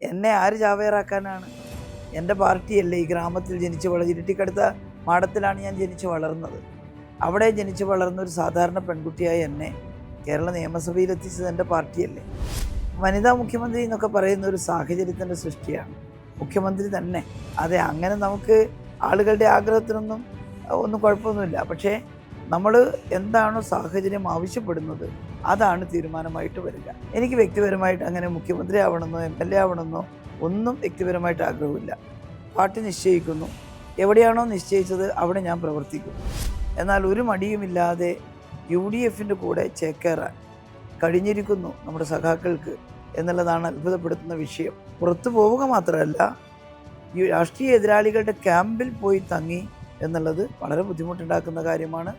എന്നെ ആര് ചാവേറാക്കാനാണ്? എൻ്റെ പാർട്ടിയല്ലേ ഈ ഗ്രാമത്തിൽ ജനിച്ച് ഇരിട്ടിക്കടുത്ത മാടത്തിലാണ് ഞാൻ ജനിച്ച് വളർന്നത്. അവിടെ ജനിച്ച് വളർന്ന ഒരു സാധാരണ പെൺകുട്ടിയായ എന്നെ കേരള നിയമസഭയിലെത്തിച്ചത് എൻ്റെ പാർട്ടിയല്ലേ. വനിതാ മുഖ്യമന്ത്രി എന്നൊക്കെ പറയുന്ന ഒരു സാഹചര്യത്തിൻ്റെ സൃഷ്ടിയാണ് മുഖ്യമന്ത്രി തന്നെ. അതെ, അങ്ങനെ നമുക്ക് ആളുകളുടെ ആഗ്രഹത്തിനൊന്നും ഒന്നും കുഴപ്പമൊന്നുമില്ല. പക്ഷേ നമ്മൾ എന്താണോ സാഹചര്യം ആവശ്യപ്പെടുന്നത് അതാണ് തീരുമാനമായിട്ട് വരിക. എനിക്ക് വ്യക്തിപരമായിട്ട് അങ്ങനെ മുഖ്യമന്ത്രി ആവണമെന്നോ MLA ആവണമെന്നോ ഒന്നും വ്യക്തിപരമായിട്ട് ആഗ്രഹമില്ല. പാർട്ടി നിശ്ചയിക്കുന്നു, എവിടെയാണോ നിശ്ചയിച്ചത് അവിടെ ഞാൻ പ്രവർത്തിക്കുന്നു. എന്നാൽ ഒരു മടിയുമില്ലാതെ UDFൻ്റെ കൂടെ ചേക്കേറാൻ കഴിഞ്ഞിരിക്കുന്നു നമ്മുടെ സഖാക്കൾക്ക് എന്നുള്ളതാണ് അത്ഭുതപ്പെടുത്തുന്ന വിഷയം. പുറത്തു പോവുക മാത്രമല്ല, ഈ രാഷ്ട്രീയ എതിരാളികളുടെ ക്യാമ്പിൽ പോയി തങ്ങി എന്നുള്ളത് വളരെ ബുദ്ധിമുട്ടുണ്ടാക്കുന്ന കാര്യമാണ്.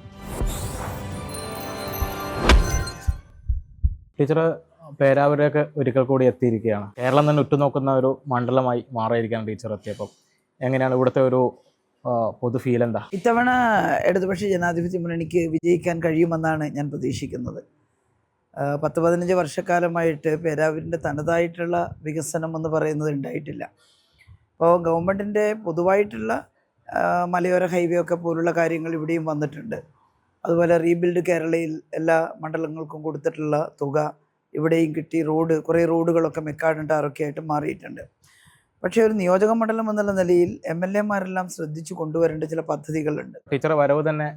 ടീച്ചർ പേരാവൂരൊക്കെ ഒരിക്കൽ കൂടി എത്തിയിരിക്കുകയാണ്. കേരളം തന്നെ ഉറ്റുനോക്കുന്ന ഒരു മണ്ഡലമായി മാറിയിരിക്കുകയാണ് ടീച്ചർ എത്തിയപ്പം. എങ്ങനെയാണ് ഇവിടുത്തെ ഒരു പൊതു ഫീൽ എന്താ? ഇത്തവണ ഇടതുപക്ഷ ജനാധിപത്യ മുന്നണിക്ക് വിജയിക്കാൻ കഴിയുമെന്നാണ് ഞാൻ പ്രതീക്ഷിക്കുന്നത്. 10-15 വർഷക്കാലമായിട്ട് പേരാവൂരിൻ്റെ തനതായിട്ടുള്ള വികസനം എന്ന് പറയുന്നത് ഉണ്ടായിട്ടില്ല. അപ്പോൾ ഗവൺമെൻറ്റിൻ്റെ പൊതുവായിട്ടുള്ള മലയോര ഹൈവേ ഒക്കെ പോലുള്ള കാര്യങ്ങൾ ഇവിടെയും വന്നിട്ടുണ്ട്. അതുപോലെ റീബിൽഡ് കേരളയിൽ എല്ലാ മണ്ഡലങ്ങൾക്കും കൊടുത്തിട്ടുള്ള തുക ഇവിടെയും കിട്ടി. കുറേ റോഡുകളൊക്കെ മെക്കാഡും ടാറൊക്കെ ആയിട്ട് മാറിയിട്ടുണ്ട്. പക്ഷേ ഒരു നിയോജക മണ്ഡലം എന്നുള്ള നിലയിൽ MLA മാരെല്ലാം ശ്രദ്ധിച്ചു കൊണ്ടുവരേണ്ട ചില പദ്ധതികളുണ്ട്. ടീച്ചറെ വരവ് തന്നെ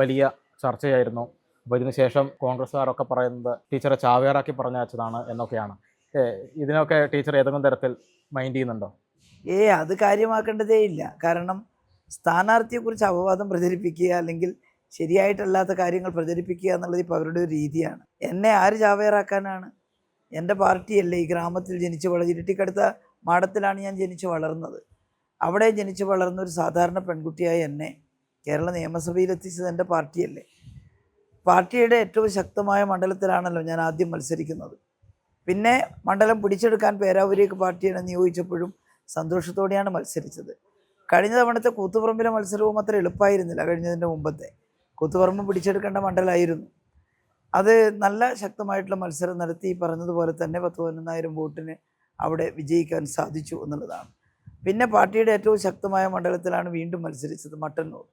വലിയ ചർച്ചയായിരുന്നു. അപ്പോൾ ഇതിനുശേഷം കോൺഗ്രസ്സുകാരൊക്കെ പറയുന്നത് ടീച്ചറെ ചാവേറാക്കി പറഞ്ഞയച്ചതാണ് എന്നൊക്കെയാണ്. ഇതിനൊക്കെ ടീച്ചർ ഏതെങ്കിലും തരത്തിൽ മൈൻഡ് ചെയ്യുന്നുണ്ടോ? അത് കാര്യമാക്കേണ്ടതേ ഇല്ല. കാരണം സ്ഥാനാർത്ഥിയെക്കുറിച്ച് അപവാദം പ്രചരിപ്പിക്കുക അല്ലെങ്കിൽ ശരിയായിട്ടല്ലാത്ത കാര്യങ്ങൾ പ്രചരിപ്പിക്കുക എന്നുള്ളത് ഇപ്പോൾ അവരുടെ ഒരു രീതിയാണ്. എന്നെ ആര് ചാവേറാക്കാനാണ്? എൻ്റെ പാർട്ടിയല്ലേ ഈ ഗ്രാമത്തിൽ ജനിച്ച് ഇരിട്ടിക്കടുത്ത മാടത്തിലാണ് ഞാൻ ജനിച്ച് വളർന്നത്. അവിടെ ജനിച്ച് വളർന്ന ഒരു സാധാരണ പെൺകുട്ടിയായ എന്നെ കേരള നിയമസഭയിലെത്തിച്ചത് എൻ്റെ പാർട്ടിയല്ലേ. പാർട്ടിയുടെ ഏറ്റവും ശക്തമായ മണ്ഡലത്തിലാണല്ലോ ഞാൻ ആദ്യം മത്സരിക്കുന്നത്. പിന്നെ മണ്ഡലം പിടിച്ചെടുക്കാൻ പേരാവൂരേക്ക് പാർട്ടിയെ നിയോഗിച്ചപ്പോഴും സന്തോഷത്തോടെയാണ് മത്സരിച്ചത്. കഴിഞ്ഞ തവണത്തെ കൂത്തുപറമ്പിലെ മത്സരവും അത്ര എളുപ്പമായിരുന്നില്ല. കഴിഞ്ഞതിൻ്റെ മുമ്പത്തെ കൂത്തുപറമ്പ് പിടിച്ചെടുക്കേണ്ട മണ്ഡലമായിരുന്നു. അത് നല്ല ശക്തമായിട്ടുള്ള മത്സരം നടത്തി പറഞ്ഞതുപോലെ തന്നെ 10-11,000 വോട്ടിന് അവിടെ വിജയിക്കാൻ സാധിച്ചു എന്നുള്ളതാണ്. പിന്നെ പാർട്ടിയുടെ ഏറ്റവും ശക്തമായ മണ്ഡലത്തിലാണ് വീണ്ടും മത്സരിച്ചത്, മട്ടന്നൂർ.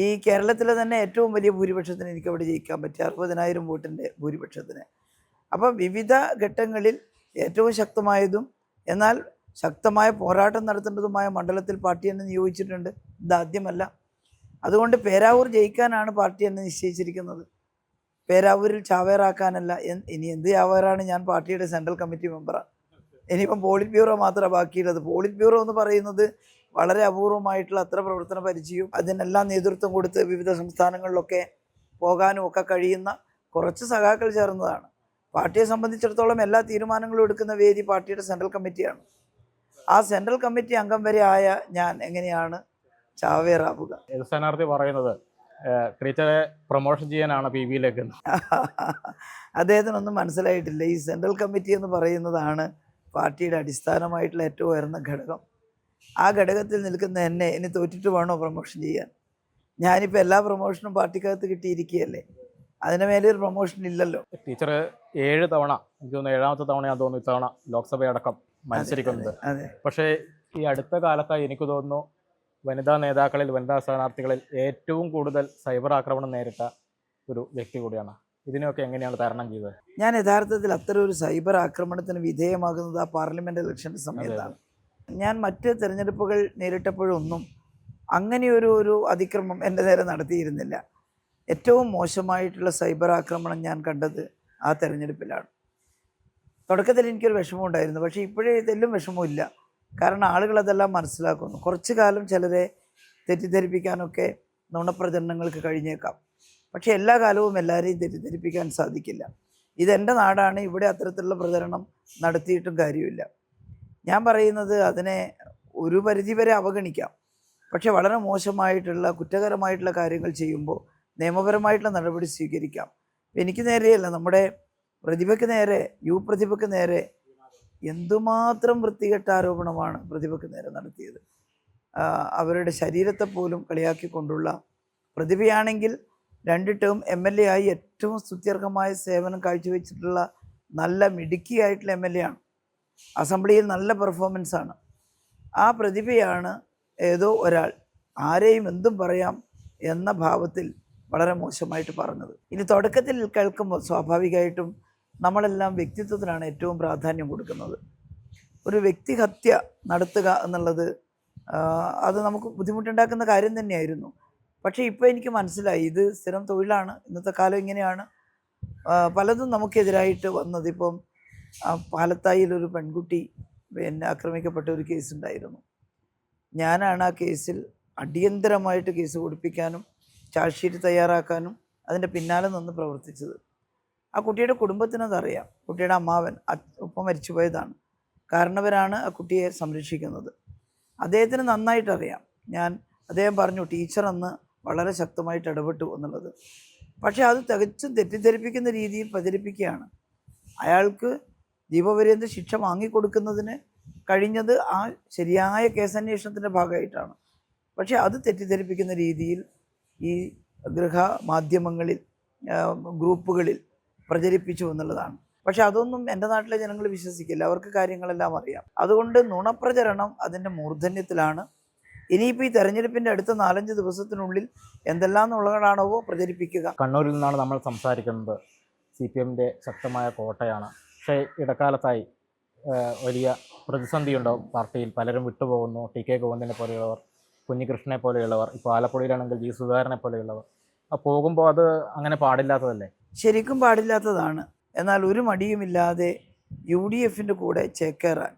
ഈ കേരളത്തിലെ തന്നെ ഏറ്റവും വലിയ ഭൂരിപക്ഷത്തിന് എനിക്കവിടെ ജയിക്കാൻ പറ്റി, 60,000 വോട്ടിൻ്റെ ഭൂരിപക്ഷത്തിന്. അപ്പം വിവിധ ഘട്ടങ്ങളിൽ ഏറ്റവും ശക്തമായതും എന്നാൽ ശക്തമായ പോരാട്ടം നടത്തേണ്ടതുമായ മണ്ഡലത്തിൽ പാർട്ടി എന്നെ നിയോഗിച്ചിട്ടുണ്ട്. ഇതാദ്യമല്ല. അതുകൊണ്ട് പേരാവൂർ ജയിക്കാനാണ് പാർട്ടി എന്നെ നിശ്ചയിച്ചിരിക്കുന്നത്. പേരാവൂരിൽ ചാവേറാക്കാനല്ല. ഇനി എന്ത് ചാവേറാണ്? ഞാൻ പാർട്ടിയുടെ സെൻട്രൽ കമ്മിറ്റി മെമ്പറാണ്. ഇനിയിപ്പം പോളിറ്റ് ബ്യൂറോ മാത്രമേ ബാക്കിയുള്ളത്. പോളിറ്റ് ബ്യൂറോ എന്ന് പറയുന്നത് വളരെ അപൂർവമായിട്ടുള്ള അത്ര പ്രവർത്തന പരിചയവും അതിനെല്ലാം നേതൃത്വം കൊടുത്ത് വിവിധ സംസ്ഥാനങ്ങളിലൊക്കെ പോകാനും ഒക്കെ കഴിയുന്ന കുറച്ച് സഖാക്കൾ ചേർന്നതാണ്. പാർട്ടിയെ സംബന്ധിച്ചിടത്തോളം എല്ലാ തീരുമാനങ്ങളും എടുക്കുന്ന വേദി പാർട്ടിയുടെ സെൻട്രൽ കമ്മിറ്റിയാണ്. ആ സെൻട്രൽ കമ്മിറ്റി അംഗം വരെ ആയ ഞാൻ എങ്ങനെയാണ് ചാവേറാവുക? സ്ഥാനാർത്ഥി പറയുന്നത് ടീച്ചറെ പ്രൊമോഷൻ ചെയ്യാനാണ് PBയിലേക്ക്. അദ്ദേഹത്തിനൊന്നും മനസ്സിലായിട്ടില്ല. ഈ സെൻട്രൽ കമ്മിറ്റി എന്ന് പറയുന്നതാണ് പാർട്ടിയുടെ അടിസ്ഥാനമായിട്ടുള്ള ഏറ്റവും ഉയർന്ന ഘടകം. ആ ഘടകത്തിൽ നിൽക്കുന്ന എന്നെ ഇനി തോറ്റിട്ട് വേണോ പ്രൊമോഷൻ ചെയ്യാൻ? ഞാനിപ്പോൾ എല്ലാ പ്രൊമോഷനും പാർട്ടിക്കകത്ത് കിട്ടിയിരിക്കുകയല്ലേ. അതിന് മേലെ ഒരു പ്രൊമോഷൻ ഇല്ലല്ലോ. ടീച്ചർ 7 തവണ, എനിക്ക് തോന്നുന്നു 7ാമത്തെ തവണയാണെന്ന് തോന്നുന്നു ഇത്തവണ ലോക്സഭയടക്കം മത്സരിക്കുന്നത്. പക്ഷേ ഈ അടുത്ത കാലത്തായി എനിക്ക് തോന്നുന്നു വനിതാ നേതാക്കളിൽ, വനിതാ സ്ഥാനാർത്ഥികളിൽ ഏറ്റവും കൂടുതൽ സൈബർ ആക്രമണം നേരിട്ട ഒരു വ്യക്തി കൂടിയാണ്. ഇതിനെയൊക്കെ എങ്ങനെയാണ് തരണം ചെയ്തത്? ഞാൻ യഥാർത്ഥത്തിൽ അത്തരം ഒരു സൈബർ ആക്രമണത്തിന് വിധേയമാകുന്നത് ആ പാർലമെൻറ്റ് ഇലക്ഷൻ്റെ സമയത്താണ്. ഞാൻ മറ്റ് തിരഞ്ഞെടുപ്പുകൾ നേരിട്ടപ്പോഴൊന്നും അങ്ങനെയൊരു അതിക്രമം എൻ്റെ നേരെ നടത്തിയിരുന്നില്ല. ഏറ്റവും മോശമായിട്ടുള്ള സൈബർ ആക്രമണം ഞാൻ കണ്ടത് ആ തെരഞ്ഞെടുപ്പിലാണ്. തുടക്കത്തിൽ എനിക്കൊരു വിഷമമുണ്ടായിരുന്നു. പക്ഷേ ഇപ്പോഴേ ഇതെല്ലാം വിഷമമില്ല. കാരണം ആളുകൾ അതെല്ലാം മനസ്സിലാക്കുന്നു. കുറച്ചു കാലം ചിലരെ തെറ്റിദ്ധരിപ്പിക്കാനൊക്കെ നുണപ്രചരണങ്ങൾക്ക് കഴിഞ്ഞേക്കാം. പക്ഷേ എല്ലാ കാലവും എല്ലാവരെയും തെറ്റിദ്ധരിപ്പിക്കാൻ സാധിക്കില്ല. ഇതെൻ്റെ നാടാണ്, ഇവിടെ അത്തരത്തിലുള്ള പ്രചരണം നടത്തിയിട്ടും കാര്യമില്ല. ഞാൻ പറയുന്നത് അതിനെ ഒരു പരിധിവരെ അവഗണിക്കാം. പക്ഷേ വളരെ മോശമായിട്ടുള്ള കുറ്റകരമായിട്ടുള്ള കാര്യങ്ങൾ ചെയ്യുമ്പോൾ നിയമപരമായിട്ടുള്ള നടപടി സ്വീകരിക്കാം. എനിക്ക് നേരെയല്ല, നമ്മുടെ പ്രതിഭയ്ക്ക് നേരെ, പ്രതിഭയ്ക്ക് നേരെ എന്തുമാത്രം വൃത്തികെട്ട ആരോപണമാണ് പ്രതിഭയ്ക്ക് നേരെ നടത്തിയത്. അവരുടെ ശരീരത്തെ പോലും കളിയാക്കിക്കൊണ്ടുള്ള പ്രതിഭയാണെങ്കിൽ 2 ടേം MLA ആയി ഏറ്റവും സ്തുത്യർഹമായ സേവനം കാഴ്ചവെച്ചിട്ടുള്ള നല്ല മിടുക്കിയായിട്ടുള്ള MLA ആണ്. അസംബ്ലിയിൽ നല്ല പെർഫോമൻസാണ്. ആ പ്രതിഭയാണ് ഏതോ ഒരാൾ ആരെയും എന്തും പറയാം എന്ന ഭാവത്തിൽ വളരെ മോശമായിട്ട് പറഞ്ഞത്. ഇനി തുടക്കത്തിൽ കേൾക്കുമ്പോൾ സ്വാഭാവികമായിട്ടും നമ്മളെല്ലാം വ്യക്തിത്വത്തിനാണ് ഏറ്റവും പ്രാധാന്യം കൊടുക്കുന്നത്. ഒരു വ്യക്തിഹത്യ നടത്തുക എന്നുള്ളത് അത് നമുക്ക് ബുദ്ധിമുട്ടുണ്ടാക്കുന്ന കാര്യം തന്നെയായിരുന്നു. പക്ഷേ ഇപ്പോൾ എനിക്ക് മനസ്സിലായി, ഇത് സ്ഥിരം തൊഴിലാണ്, ഇന്നത്തെ കാലം ഇങ്ങനെയാണ്. പലതും നമുക്കെതിരായിട്ട് വന്നത്. ഇപ്പം പാലത്തായിലൊരു പെൺകുട്ടി ആക്രമിക്കപ്പെട്ട ഒരു കേസുണ്ടായിരുന്നു. ഞാനാണ് ആ കേസിൽ അടിയന്തരമായിട്ട് കേസ് കൊടുപ്പിക്കാനും ചാർജ് ഷീറ്റ് തയ്യാറാക്കാനും അതിൻ്റെ പിന്നാലെ നിന്ന് പ്രവർത്തിച്ചത്. ആ കുട്ടിയുടെ കുടുംബത്തിനതറിയാം. കുട്ടിയുടെ അമ്മാവൻ ഒപ്പം മരിച്ചുപോയതാണ്, കാരണവരാണ് ആ കുട്ടിയെ സംരക്ഷിക്കുന്നത്. അദ്ദേഹത്തിന് നന്നായിട്ടറിയാം. അദ്ദേഹം പറഞ്ഞു ടീച്ചർ അന്ന് വളരെ ശക്തമായിട്ട് ഇടപെട്ടു എന്നുള്ളത്. പക്ഷേ അത് തികച്ചും തെറ്റിദ്ധരിപ്പിക്കുന്ന രീതിയിൽ പ്രചരിപ്പിക്കുകയാണ്. അയാൾക്ക് ജീവപര്യന്ത ശിക്ഷ വാങ്ങിക്കൊടുക്കുന്നതിന് കഴിഞ്ഞത് ആ ശരിയായ കേസന്വേഷണത്തിൻ്റെ ഭാഗമായിട്ടാണ്. പക്ഷേ അത് തെറ്റിദ്ധരിപ്പിക്കുന്ന രീതിയിൽ ഈ ഗൃഹമാധ്യമങ്ങളിൽ ഗ്രൂപ്പുകളിൽ പ്രചരിപ്പിച്ചു എന്നുള്ളതാണ്. പക്ഷെ അതൊന്നും എൻ്റെ നാട്ടിലെ ജനങ്ങൾ വിശ്വസിക്കില്ല. അവർക്ക് കാര്യങ്ങളെല്ലാം അറിയാം. അതുകൊണ്ട് നുണപ്രചരണം അതിൻ്റെ മൂർധന്യത്തിലാണ്. ഇനിയിപ്പോൾ ഈ തെരഞ്ഞെടുപ്പിൻ്റെ അടുത്ത 4-5 ദിവസത്തിനുള്ളിൽ എന്തെല്ലാം നുണകളാണോ പ്രചരിപ്പിക്കുക. കണ്ണൂരിൽ നിന്നാണ് നമ്മൾ സംസാരിക്കുന്നത്. CPMൻ്റെ ശക്തമായ കോട്ടയാണ്. പക്ഷേ ഇടക്കാലത്തായി വലിയ പ്രതിസന്ധിയുണ്ടാവും പാർട്ടിയിൽ. പലരും വിട്ടുപോകുന്നു. TK ഗോവിന്ദനെ പോലെയുള്ളവർ, കുഞ്ഞികൃഷ്ണനെ പോലെയുള്ളവർ, ഇപ്പോൾ ആലപ്പുഴയിലാണെങ്കിൽ G സുധാകരനെ പോലെയുള്ളവർ. പോകുമ്പോൾ അത് അങ്ങനെ പാടില്ലാത്തതല്ലേ? ശരിക്കും പാടില്ലാത്തതാണ്. എന്നാൽ ഒരു മടിയുമില്ലാതെ UDFൻ്റെ കൂടെ ചേക്കേറാൻ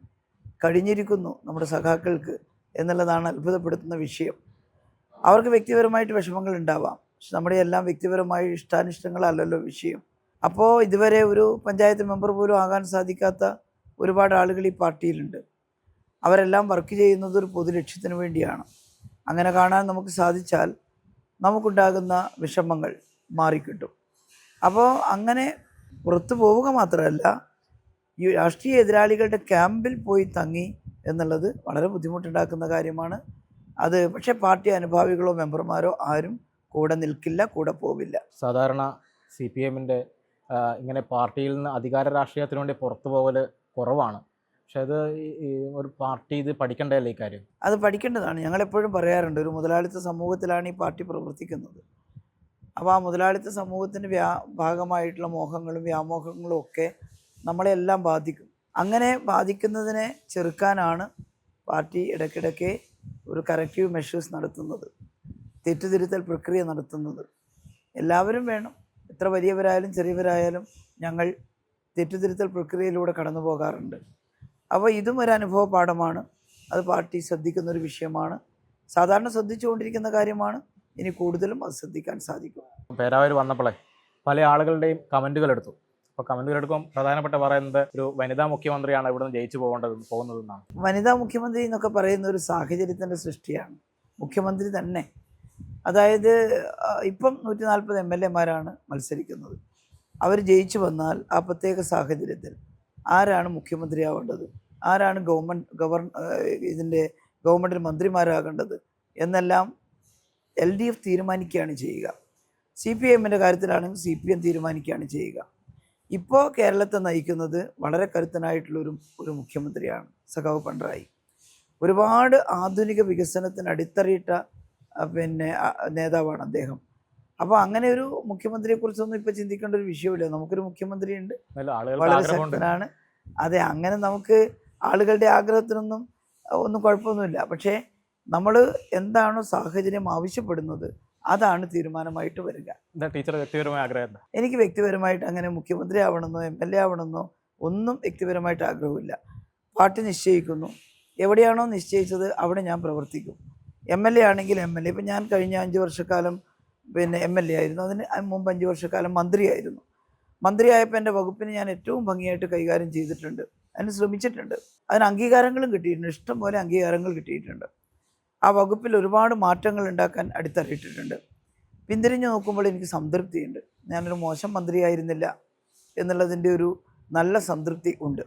കഴിഞ്ഞിരിക്കുന്നു നമ്മുടെ സഖാക്കൾക്ക് എന്നുള്ളതാണ് അത്ഭുതപ്പെടുത്തുന്ന വിഷയം. അവർക്ക് വ്യക്തിപരമായിട്ട് വിഷമങ്ങൾ ഉണ്ടാവാം, പക്ഷെ നമ്മുടെ എല്ലാം വ്യക്തിപരമായ ഇഷ്ടാനിഷ്ടങ്ങളല്ലല്ലോ വിഷയം. അപ്പോൾ ഇതുവരെ ഒരു പഞ്ചായത്ത് മെമ്പർ പോലും ആകാൻ സാധിക്കാത്ത ഒരുപാട് ആളുകൾ ഈ പാർട്ടിയിലുണ്ട്. അവരെല്ലാം വർക്ക് ചെയ്യുന്നത് ഒരു പൊതു ലക്ഷ്യത്തിന് വേണ്ടിയാണ്. അങ്ങനെ കാണാൻ നമുക്ക് സാധിച്ചാൽ നമുക്കുണ്ടാകുന്ന വിഷമങ്ങൾ മാറിക്കിട്ടും. അപ്പോൾ അങ്ങനെ പുറത്തു പോവുക മാത്രമല്ല, ഈ രാഷ്ട്രീയ എതിരാളികളുടെ ക്യാമ്പിൽ പോയി തങ്ങി എന്നുള്ളത് വളരെ ബുദ്ധിമുട്ടുണ്ടാക്കുന്ന കാര്യമാണ്. അത് പക്ഷേ പാർട്ടി അനുഭാവികളോ മെമ്പർമാരോ ആരും കൂടെ നിൽക്കില്ല, കൂടെ പോവില്ല. സാധാരണ CPMൻ്റെ ഇങ്ങനെ പാർട്ടിയിൽ നിന്ന് അധികാര രാഷ്ട്രീയത്തിന് വേണ്ടി പുറത്തു പോകൽ കുറവാണ്. പക്ഷെ അത് ഒരു പാർട്ടി ഇത് പഠിക്കേണ്ടതല്ലേ ഈ കാര്യം? അത് പഠിക്കേണ്ടതാണ്. ഞങ്ങളെപ്പോഴും പറയാറുണ്ട്, ഒരു മുതലാളിത്ത സമൂഹത്തിലാണ് ഈ പാർട്ടി പ്രവർത്തിക്കുന്നത്. അപ്പോൾ ആ മുതലാളിത്ത സമൂഹത്തിൻ്റെ ഭാഗമായിട്ടുള്ള മോഹങ്ങളും വ്യാമോഹങ്ങളും ഒക്കെ നമ്മളെല്ലാം ബാധിക്കും. അങ്ങനെ ബാധിക്കുന്നതിനെ ചെറുക്കാനാണ് പാർട്ടി ഇടയ്ക്കിടയ്ക്ക് ഒരു കറക്റ്റീവ് മെഷേഴ്സ് നടത്തുന്നത്, തെറ്റുതിരുത്തൽ പ്രക്രിയ നടത്തുന്നത്. എല്ലാവരും വേണം, എത്ര വലിയവരായാലും ചെറിയവരായാലും ഞങ്ങൾ തെറ്റുതിരുത്തൽ പ്രക്രിയയിലൂടെ കടന്നു പോകാറുണ്ട്. അപ്പോൾ ഇതും ഒരു അനുഭവ പാഠമാണ്. അത് പാർട്ടി ശ്രദ്ധിക്കുന്നൊരു വിഷയമാണ്. സാധാരണ ശ്രദ്ധിച്ചുകൊണ്ടിരിക്കുന്ന കാര്യമാണ്. ഇനി കൂടുതലും അത് ശ്രദ്ധിക്കാൻ സാധിക്കും. പേരാവൂർ വന്നപ്പോഴേ പല ആളുകളുടെയും കമൻറ്റുകൾ എടുത്തു. അപ്പോൾ കമൻറ്റുകൾ എടുക്കുമ്പോൾ പ്രധാനപ്പെട്ട പറയുന്നത് ഒരു വനിതാ മുഖ്യമന്ത്രിയാണ് ഇവിടുന്ന് ജയിച്ചു പോകുന്നതെന്നാണ്. വനിതാ മുഖ്യമന്ത്രി എന്നൊക്കെ പറയുന്ന ഒരു സാഹചര്യത്തിൻ്റെ സൃഷ്ടിയാണ്. മുഖ്യമന്ത്രി തന്നെ, അതായത് ഇപ്പം 140 MLA-മാരാണ് മത്സരിക്കുന്നത്. അവർ ജയിച്ചു വന്നാൽ ആ പ്രത്യേക സാഹചര്യത്തിൽ ആരാണ് മുഖ്യമന്ത്രിയാവേണ്ടത്, ആരാണ് ഇതിൻ്റെ ഗവൺമെൻറ് മന്ത്രിമാരാകേണ്ടത് എന്നെല്ലാം LDF തീരുമാനിക്കുകയാണ് ചെയ്യുക. CPMൻ്റെ കാര്യത്തിലാണെങ്കിൽ CPM തീരുമാനിക്കുകയാണ് ചെയ്യുക. ഇപ്പോൾ കേരളത്തെ നയിക്കുന്നത് വളരെ കരുത്തനായിട്ടുള്ളൊരു മുഖ്യമന്ത്രിയാണ് സഖാവ് പിണറായി. ഒരുപാട് ആധുനിക വികസനത്തിന് അടിത്തറയിട്ട നേതാവാണ് അദ്ദേഹം. അപ്പോൾ അങ്ങനെ ഒരു മുഖ്യമന്ത്രിയെക്കുറിച്ചൊന്നും ഇപ്പോൾ ചിന്തിക്കേണ്ട ഒരു വിഷയമില്ല. നമുക്കൊരു മുഖ്യമന്ത്രിയുണ്ട്, വളരെ ശക്തനാണ്. അതെ, അങ്ങനെ നമുക്ക് ആളുകളുടെ ആഗ്രഹത്തിനൊന്നും ഒന്നും കുഴപ്പമൊന്നുമില്ല. പക്ഷേ നമ്മൾ എന്താണോ സാഹചര്യം ആവശ്യപ്പെടുന്നത് അതാണ് തീരുമാനമായിട്ട് വരിക. ടീച്ചർ വ്യക്തിപരമായ ആഗ്രഹം? എനിക്ക് വ്യക്തിപരമായിട്ട് അങ്ങനെ മുഖ്യമന്ത്രി ആവണമെന്നോ MLA ആവണമെന്നോ ഒന്നും വ്യക്തിപരമായിട്ട് ആഗ്രഹമില്ല. പാർട്ടി നിശ്ചയിക്കുന്നു, എവിടെയാണോ നിശ്ചയിച്ചത് അവിടെ ഞാൻ പ്രവർത്തിക്കും. MLA ആണെങ്കിൽ MLA. ഇപ്പം ഞാൻ കഴിഞ്ഞ 5 വർഷക്കാലം MLA ആയിരുന്നു. അതിന് മുമ്പ് 5 വർഷക്കാലം മന്ത്രിയായിരുന്നു. മന്ത്രിയായപ്പോൾ എൻ്റെ വകുപ്പിനെ ഞാൻ ഏറ്റവും ഭംഗിയായിട്ട് കൈകാര്യം ചെയ്തിട്ടുണ്ട്, അതിന് ശ്രമിച്ചിട്ടുണ്ട്. അതിന് അംഗീകാരങ്ങളും കിട്ടിയിട്ടുണ്ട്, ഇഷ്ടംപോലെ അംഗീകാരങ്ങൾ കിട്ടിയിട്ടുണ്ട്. ആ വകുപ്പിൽ ഒരുപാട് മാറ്റങ്ങൾ ഉണ്ടാക്കാൻ അടിത്തറയിട്ടിട്ടുണ്ട്. പിന്തിരിഞ്ഞ് നോക്കുമ്പോൾ എനിക്ക് സംതൃപ്തിയുണ്ട്. ഞാനൊരു മോശം മന്ത്രിയായിരുന്നില്ല എന്നുള്ളതിൻ്റെ ഒരു നല്ല സംതൃപ്തി ഉണ്ട്.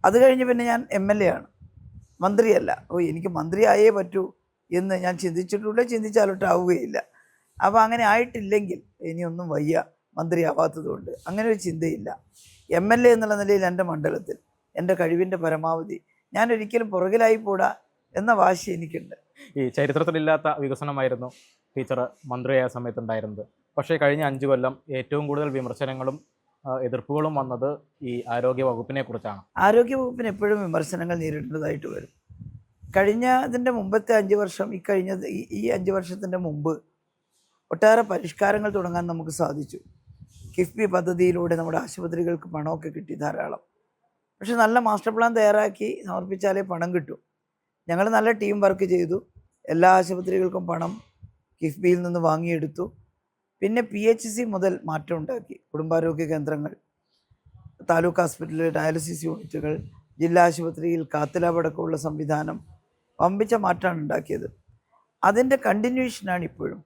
അത് കഴിഞ്ഞ് പിന്നെ ഞാൻ MLA ആണ്, മന്ത്രിയല്ല. എനിക്ക് മന്ത്രിയായേ പറ്റൂ എന്ന് ഞാൻ ചിന്തിച്ചിട്ടുള്ള, ചിന്തിച്ചാലോട്ടാവുകയില്ല. അപ്പോൾ അങ്ങനെ ആയിട്ടില്ലെങ്കിൽ ഇനിയൊന്നും വയ്യ മന്ത്രിയാവാത്തതുകൊണ്ട്, അങ്ങനെ ഒരു ചിന്തയില്ല. MLA എന്നുള്ള നിലയിൽ എൻ്റെ മണ്ഡലത്തിൽ എൻ്റെ കഴിവിൻ്റെ പരമാവധി. ഞാൻ ഒരിക്കലും പുറകിലായി പോടാ എന്ന വാശി എനിക്കുണ്ട്. ഈ ചരിത്രത്തിലില്ലാത്ത വികസനമായിരുന്നു ടീച്ചർ മന്ത്രിയായ സമയത്തുണ്ടായിരുന്നത്. പക്ഷേ കഴിഞ്ഞ 5 കൊല്ലം ഏറ്റവും കൂടുതൽ വിമർശനങ്ങളും എതിർപ്പുകളും വന്നത് ഈ ആരോഗ്യ വകുപ്പിനെ കുറിച്ചാണ്. ആരോഗ്യ വകുപ്പിന് എപ്പോഴും വിമർശനങ്ങൾ നേരിടേണ്ടതായിട്ട് വരും. കഴിഞ്ഞതിൻ്റെ മുമ്പത്തെ 5 വർഷം, ഈ 5 വർഷത്തിൻ്റെ മുമ്പ് ഒട്ടേറെ പരിഷ്കാരങ്ങൾ തുടങ്ങാൻ നമുക്ക് സാധിച്ചു. കിഫ്ബി പദ്ധതിയിലൂടെ നമ്മുടെ ആശുപത്രികൾക്ക് പണമൊക്കെ കിട്ടി ധാരാളം. പക്ഷെ നല്ല മാസ്റ്റർ പ്ലാൻ തയ്യാറാക്കി സമർപ്പിച്ചാലേ പണം കിട്ടൂ. ഞങ്ങൾ നല്ല ടീം വർക്ക് ചെയ്തു. എല്ലാ ആശുപത്രികൾക്കും പണം കിഫ്ബിയിൽ നിന്ന് വാങ്ങിയെടുത്തു. പിന്നെ PHC മുതൽ മാറ്റം ഉണ്ടാക്കി. കുടുംബാരോഗ്യ കേന്ദ്രങ്ങൾ, താലൂക്ക് ഹോസ്പിറ്റലിൽ ഡയാലിസിസ് യൂണിറ്റുകൾ, ജില്ലാ ആശുപത്രിയിൽ കാത്ത് ലാബ് അടക്കമുള്ള സംവിധാനം വമ്പിച്ച മാറ്റമാണ് ഉണ്ടാക്കിയത്. അതിൻ്റെ കണ്ടിന്യൂഷനാണ് ഇപ്പോഴും.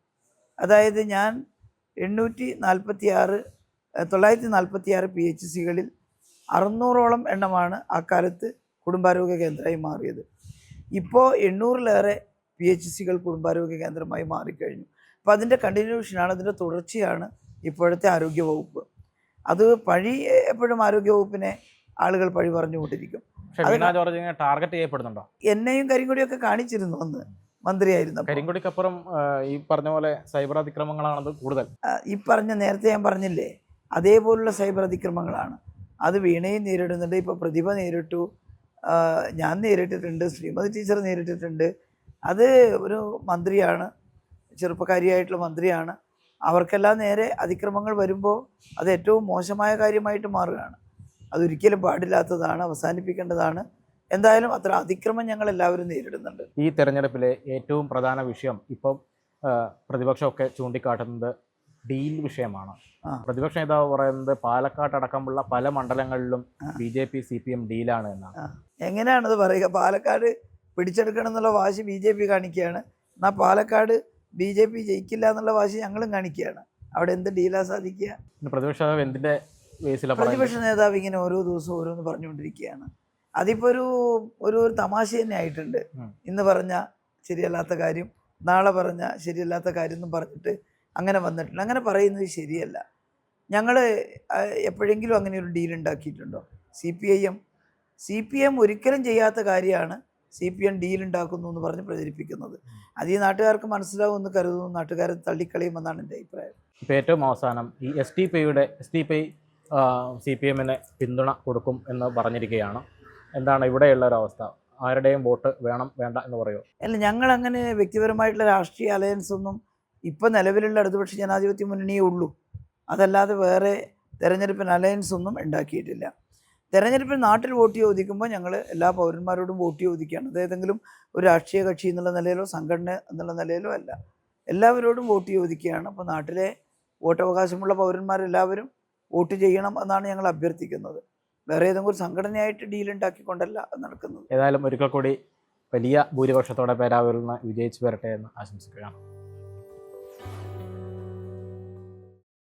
അതായത് ഞാൻ 946 PHCകളിൽ 600ഓളം എണ്ണമാണ് ആ കാലത്ത് കുടുംബാരോഗ്യ കേന്ദ്രമായി മാറിയത്. ഇപ്പോൾ 800-ലേറെ PHCകൾ കുടുംബാരോഗ്യ കേന്ദ്രമായി മാറിക്കഴിഞ്ഞു. അപ്പോൾ അതിൻ്റെ കണ്ടിന്യൂഷനാണ്, അതിൻ്റെ തുടർച്ചയാണ് ഇപ്പോഴത്തെ ആരോഗ്യവകുപ്പ്. അത് എപ്പോഴും ആരോഗ്യവകുപ്പിനെ ആളുകൾ പഴി പറഞ്ഞുകൊണ്ടിരിക്കും. ടാർഗറ്റ് ചെയ്യപ്പെടുന്നുണ്ടോ? എന്നെയും കരിങ്കൊടിയൊക്കെ കാണിച്ചിരുന്നു അന്ന് മന്ത്രിയായിരുന്നു. കരിങ്കൊടിക്കപ്പുറം ഈ പറഞ്ഞ പോലെ സൈബർ അതിക്രമങ്ങളാണത് കൂടുതൽ. ഈ നേരത്തെ ഞാൻ പറഞ്ഞില്ലേ, അതേപോലുള്ള സൈബർ അതിക്രമങ്ങളാണ്. അത് വീണയും നേരിടുന്നുണ്ട്, ഇപ്പോൾ പ്രതിഭ നേരിട്ടു, ഞാൻ നേരിട്ടിട്ടുണ്ട്, ശ്രീമതി ടീച്ചർ നേരിട്ടിട്ടുണ്ട്. അത് ഒരു മന്ത്രിയാണ്, ചെറുപ്പക്കാരിയായിട്ടുള്ള മന്ത്രിയാണ്. അവർക്കെല്ലാം നേരെ അതിക്രമങ്ങൾ വരുമ്പോൾ അത് ഏറ്റവും മോശമായ കാര്യമായിട്ട് മാറുകയാണ്. അതൊരിക്കലും പാടില്ലാത്തതാണ്, അവസാനിപ്പിക്കേണ്ടതാണ്. എന്തായാലും അത്ര അതിക്രമം ഞങ്ങൾ എല്ലാവരും നേരിടുന്നുണ്ട്. ഈ തെരഞ്ഞെടുപ്പിലെ ഏറ്റവും പ്രധാന വിഷയം ഇപ്പം പ്രതിപക്ഷമൊക്കെ ചൂണ്ടിക്കാട്ടുന്നത് ഡീൽ വിഷയമാണ്. പ്രതിപക്ഷ നേതാവ് പറയുന്നത് പാലക്കാട് അടക്കമുള്ള പല മണ്ഡലങ്ങളിലും BJP CPM ഡീലാണ് എന്നാണ്. എങ്ങനെയാണത് പറയുക? പാലക്കാട് പിടിച്ചെടുക്കണം എന്നുള്ള വാശി BJP കാണിക്കുകയാണ്. എന്നാൽ പാലക്കാട് BJP ജയിക്കില്ല എന്നുള്ള വാശി ഞങ്ങളും കാണിക്കുകയാണ്. അവിടെ എന്ത് ഡീലാ സാധിക്കുക? പ്രതിപക്ഷ നേതാവ് എന്തിൻ്റെ ബേസിലാണ്? പ്രതിപക്ഷ നേതാവ് ഇങ്ങനെ ഓരോ ദിവസവും ഓരോന്ന് പറഞ്ഞുകൊണ്ടിരിക്കുകയാണ്. അതിപ്പോൾ ഒരു തമാശ തന്നെ ആയിട്ടുണ്ട്. ഇന്ന് പറഞ്ഞ ശരിയല്ലാത്ത കാര്യം നാളെ പറഞ്ഞ ശരിയല്ലാത്ത കാര്യം എന്നും പറഞ്ഞിട്ട് അങ്ങനെ വന്നിട്ടുണ്ട്. അങ്ങനെ പറയുന്നത് ശരിയല്ല. ഞങ്ങൾ എപ്പോഴെങ്കിലും അങ്ങനെ ഒരു ഡീൽ ഉണ്ടാക്കിയിട്ടുണ്ടോ? CPM ഒരിക്കലും ചെയ്യാത്ത കാര്യമാണ് CPM ഡീൽ ഉണ്ടാക്കുന്നു എന്ന് പറഞ്ഞ് പ്രചരിപ്പിക്കുന്നത്. അത് ഈ നാട്ടുകാർക്ക് മനസ്സിലാവുമെന്ന് കരുതുന്നു. നാട്ടുകാരെ തള്ളിക്കളയുമെന്നാണ് എൻ്റെ അഭിപ്രായം. ഇപ്പോൾ ഏറ്റവും അവസാനം ഈ STPI CPMന് പിന്തുണ കൊടുക്കും എന്ന് പറഞ്ഞിരിക്കുകയാണ്. എന്താണ് ഇവിടെയുള്ള ഒരു അവസ്ഥ? ആരുടെയും വോട്ട് വേണം വേണ്ട എന്ന് പറയുമോ? അല്ല, ഞങ്ങളങ്ങനെ വ്യക്തിപരമായിട്ടുള്ള രാഷ്ട്രീയ അലയൻസ് ഒന്നും ഇപ്പം നിലവിലുള്ള ഇടതുപക്ഷ ജനാധിപത്യ മുന്നണിയേ ഉള്ളൂ. അതല്ലാതെ വേറെ തെരഞ്ഞെടുപ്പിന് അലയൻസ് ഒന്നും ഉണ്ടാക്കിയിട്ടില്ല. തെരഞ്ഞെടുപ്പിൽ നാട്ടിൽ വോട്ട് ചോദിക്കുമ്പോൾ ഞങ്ങൾ എല്ലാ പൗരന്മാരോടും വോട്ട് ചോദിക്കുകയാണ്. അത് ഏതെങ്കിലും ഒരു രാഷ്ട്രീയ കക്ഷി എന്നുള്ള നിലയിലോ സംഘടന എന്നുള്ള നിലയിലോ അല്ല, എല്ലാവരോടും വോട്ട് ചോദിക്കുകയാണ്. അപ്പോൾ നാട്ടിലെ വോട്ടവകാശമുള്ള പൗരന്മാരെല്ലാവരും വോട്ട് ചെയ്യണം എന്നാണ് ഞങ്ങൾ അഭ്യർത്ഥിക്കുന്നത്. വേറെ ഏതെങ്കിലും ഒരു സംഘടനയായിട്ട് ഡീൽ ഉണ്ടാക്കിക്കൊണ്ടല്ല നടക്കുന്നത്. ഏതായാലും ഒരിക്കൽ കൂടി വലിയ ഭൂരിപക്ഷത്തോടെ പേരാവൂരിൽ നിന്ന് വിജയിച്ചു വരട്ടെ എന്ന് ആശംസിക്കുകയാണ്.